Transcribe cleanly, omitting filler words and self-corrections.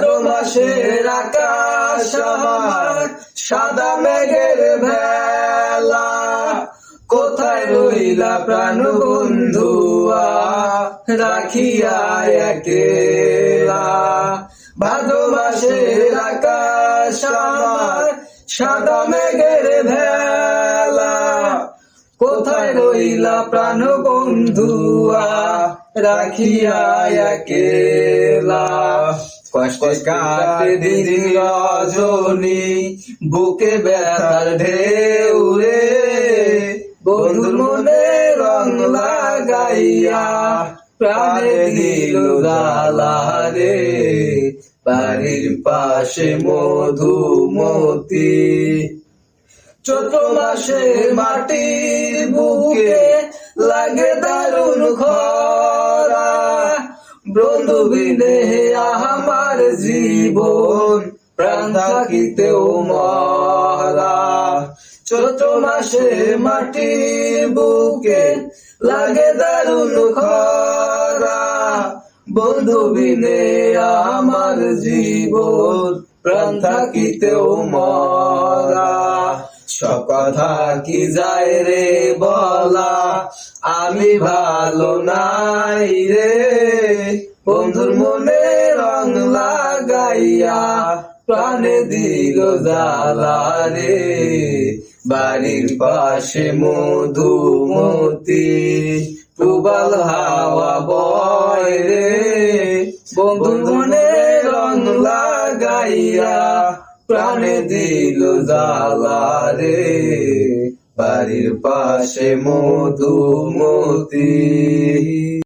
ভাদ্র মাসের আকাশ আমার সাদা মেঘের ভেলা, কোথায় রইলা প্রাণ বন্ধুয়া রাখিয়া একেলা। ভাদ্র মাসের আকাশ আমার সাদা মেঘের ভেলা, কোথায় রইলা প্রাণ বন্ধুয়া রাখিয়া একেলা। কষ্টে কাটে দিন রজনী বুকে ব্যথার ঢেউ রে, বন্ধুর মনে রং লাগাইয়া প্রাণে দিল জ্বালা রে। বাড়ির পাশে মধুমতি চৈত্র মাসে মাটির বুকে লাগে দারুণ খরা, বন্ধু বিনে আমার জীবন প্রাণ থাকিতেও মরা। চৈত্র মাসে মাটির বুকে লাগে দারুণ খরা, বন্ধু বিনে আমার জীবন প্রাণ থাকিতেও মরা। সব কথা কি যায় রে বলা, আমি ভালো নাই রে, বন্ধুর মনে রং লাগাইয়া প্রাণে দিল জ্বালা রে। বাড়ির পাশে মধুমতি প্রবাল হাওয়া বয় রে, বন্ধুর মনে রং লাগাইয়া প্রাণে দিল জ্বালা রে। বাড়ির পাশে মধুমতি।